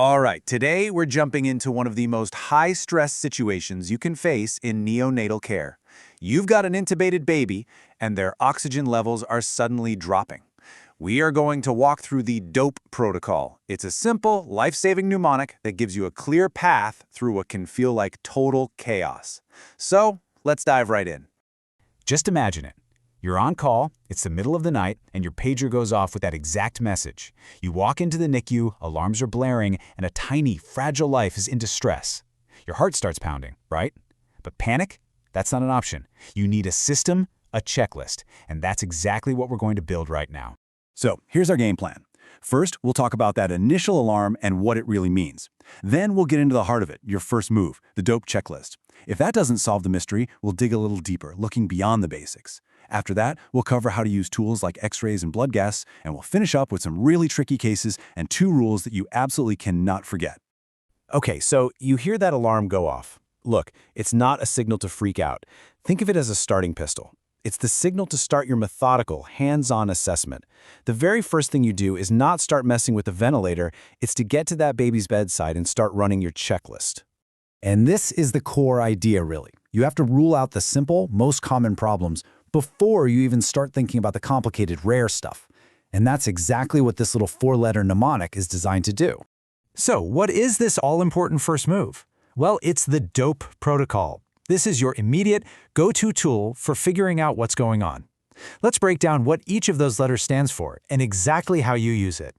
All right, today we're jumping into one of the most high-stress situations you can face in neonatal care. You've got an intubated baby, and their oxygen levels are suddenly dropping. We are going to walk through the DOPE protocol. It's a simple, life-saving mnemonic that gives you a clear path through what can feel like total chaos. So, let's dive right in. Just imagine it. You're on call, it's the middle of the night, and your pager goes off with that exact message. You walk into the NICU, alarms are blaring, and a tiny, fragile life is in distress. Your heart starts pounding, right? But panic? That's not an option. You need a system, a checklist, and that's exactly what we're going to build right now. So here's our game plan. First, we'll talk about that initial alarm and what it really means. Then we'll get into the heart of it, your first move, the DOPE checklist. If that doesn't solve the mystery, we'll dig a little deeper, looking beyond the basics. After that, we'll cover how to use tools like x-rays and blood gas, and we'll finish up with some really tricky cases and 2 rules that you absolutely cannot forget. Okay, so you hear that alarm go off. Look, it's not a signal to freak out. Think of it as a starting pistol. It's the signal to start your methodical, hands-on assessment. The very first thing you do is not start messing with the ventilator, it's to get to that baby's bedside and start running your checklist. And this is the core idea, really. You have to rule out the simple, most common problems before you even start thinking about the complicated, rare stuff. And that's exactly what this little 4-letter mnemonic is designed to do. So, what is this all-important first move? Well, it's the DOPE protocol. This is your immediate, go-to tool for figuring out what's going on. Let's break down what each of those letters stands for and exactly how you use it.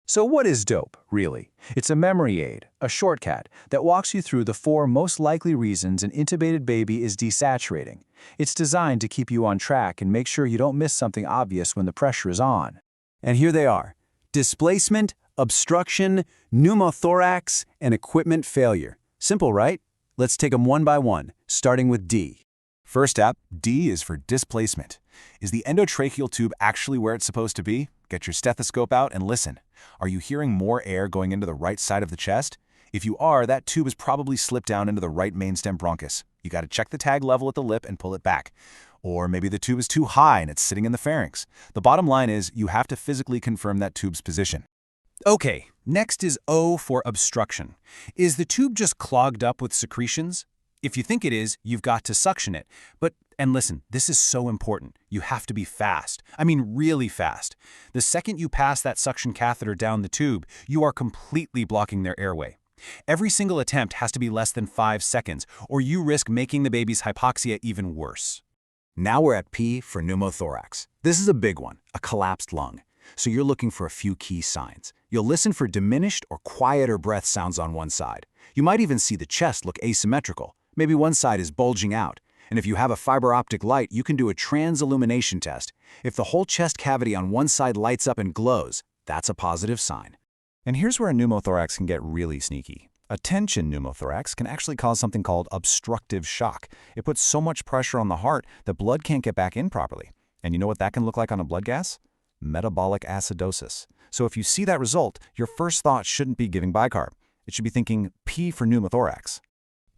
So what is DOPE, really? It's a memory aid, a shortcut, that walks you through the 4 most likely reasons an intubated baby is desaturating. It's designed to keep you on track and make sure you don't miss something obvious when the pressure is on. And here they are: displacement, obstruction, pneumothorax, and equipment failure. Simple, right? Let's take them one by one, starting with D. First up, D is for displacement. Is the endotracheal tube actually where it's supposed to be? Get your stethoscope out and listen. Are you hearing more air going into the right side of the chest? If you are, that tube has probably slipped down into the right mainstem bronchus. You got to check the tag level at the lip and pull it back. Or maybe the tube is too high and it's sitting in the pharynx. The bottom line is you have to physically confirm that tube's position. Okay, next is O for obstruction. Is the tube just clogged up with secretions? If you think it is, you've got to suction it. And listen, this is so important. You have to be fast. I mean, really fast. The second you pass that suction catheter down the tube, you are completely blocking their airway. Every single attempt has to be less than 5 seconds, or you risk making the baby's hypoxia even worse. Now we're at P for pneumothorax. This is a big one, a collapsed lung. So you're looking for a few key signs. You'll listen for diminished or quieter breath sounds on one side. You might even see the chest look asymmetrical. Maybe one side is bulging out. And if you have a fiber optic light, you can do a transillumination test. If the whole chest cavity on one side lights up and glows, that's a positive sign. And here's where a pneumothorax can get really sneaky. A tension pneumothorax can actually cause something called obstructive shock. It puts so much pressure on the heart that blood can't get back in properly. And you know what that can look like on a blood gas? Metabolic acidosis. So if you see that result, your first thought shouldn't be giving bicarb. It should be thinking P for pneumothorax.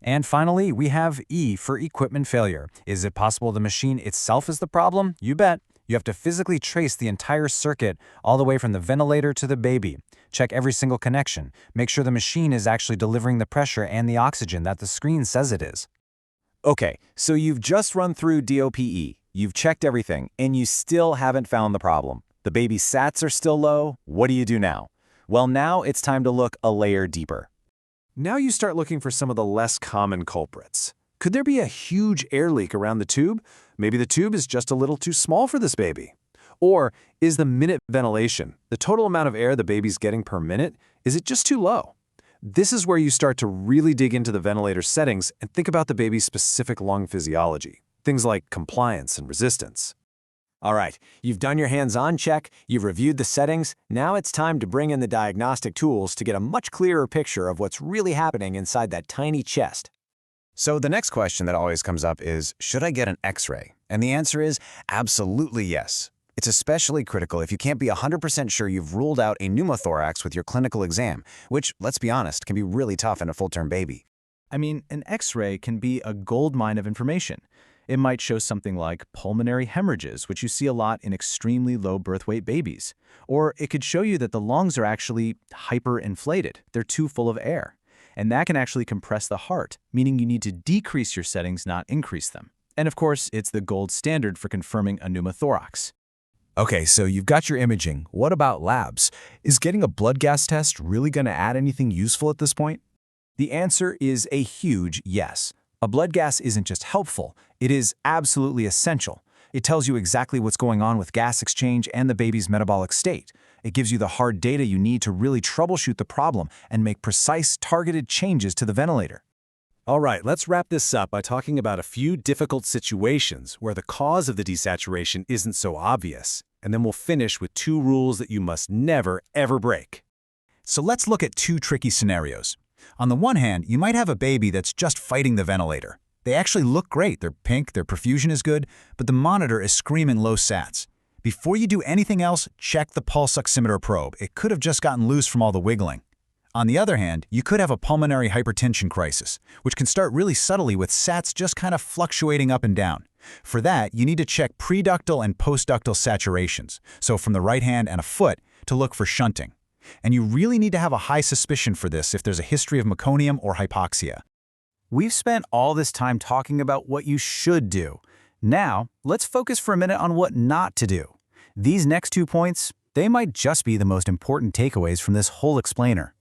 And finally, we have E for equipment failure. Is it possible the machine itself is the problem? You bet. You have to physically trace the entire circuit all the way from the ventilator to the baby. Check every single connection. Make sure the machine is actually delivering the pressure and the oxygen that the screen says it is. Okay, so you've just run through DOPE. You've checked everything, and you still haven't found the problem. The baby's SATs are still low. What do you do now? Well, now it's time to look a layer deeper. Now you start looking for some of the less common culprits. Could there be a huge air leak around the tube? Maybe the tube is just a little too small for this baby. Or is the minute ventilation, the total amount of air the baby's getting per minute, is it just too low? This is where you start to really dig into the ventilator settings and think about the baby's specific lung physiology. Things like compliance and resistance. All right, you've done your hands-on check, you've reviewed the settings, now it's time to bring in the diagnostic tools to get a much clearer picture of what's really happening inside that tiny chest. So the next question that always comes up is, should I get an x-ray? And the answer is absolutely yes. It's especially critical if you can't be 100% sure you've ruled out a pneumothorax with your clinical exam, which, let's be honest, can be really tough in a full-term baby. I mean, an X-ray can be a goldmine of information. It might show something like pulmonary hemorrhages, which you see a lot in extremely low birth weight babies. Or it could show you that the lungs are actually hyperinflated. They're too full of air. And that can actually compress the heart, meaning you need to decrease your settings, not increase them. And of course, it's the gold standard for confirming a pneumothorax. Okay, so you've got your imaging. What about labs? Is getting a blood gas test really going to add anything useful at this point? The answer is a huge yes. A blood gas isn't just helpful, it is absolutely essential. It tells you exactly what's going on with gas exchange and the baby's metabolic state. It gives you the hard data you need to really troubleshoot the problem and make precise, targeted changes to the ventilator. All right, let's wrap this up by talking about a few difficult situations where the cause of the desaturation isn't so obvious. And then we'll finish with 2 rules that you must never, ever break. So let's look at 2 tricky scenarios. On the one hand, you might have a baby that's just fighting the ventilator. They actually look great, they're pink, their perfusion is good, but the monitor is screaming low sats. Before you do anything else, check the pulse oximeter probe. It could have just gotten loose from all the wiggling. On the other hand, you could have a pulmonary hypertension crisis, which can start really subtly with sats just kind of fluctuating up and down. For that, you need to check preductal and postductal saturations, so from the right hand and a foot, to look for shunting. And you really need to have a high suspicion for this if there's a history of meconium or hypoxia. We've spent all this time talking about what you should do. Now, let's focus for a minute on what not to do. These next 2 points, they might just be the most important takeaways from this whole explainer.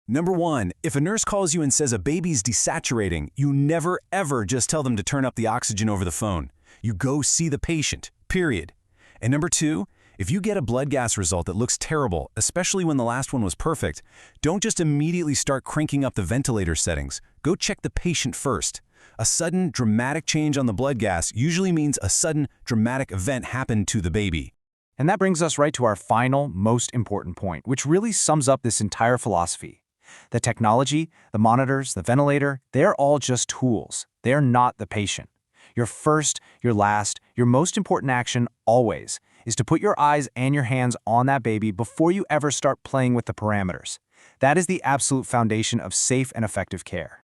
Number 1, if a nurse calls you and says a baby's desaturating, you never ever just tell them to turn up the oxygen over the phone. You go see the patient, period. And number 2, if you get a blood gas result that looks terrible, especially when the last one was perfect, don't just immediately start cranking up the ventilator settings. Go check the patient first. A sudden, dramatic change on the blood gas usually means a sudden, dramatic event happened to the baby. And that brings us right to our final, most important point, which really sums up this entire philosophy. The technology, the monitors, the ventilator, they're all just tools. They're not the patient. Your first, your last, your most important action always is to put your eyes and your hands on that baby before you ever start playing with the parameters. That is the absolute foundation of safe and effective care.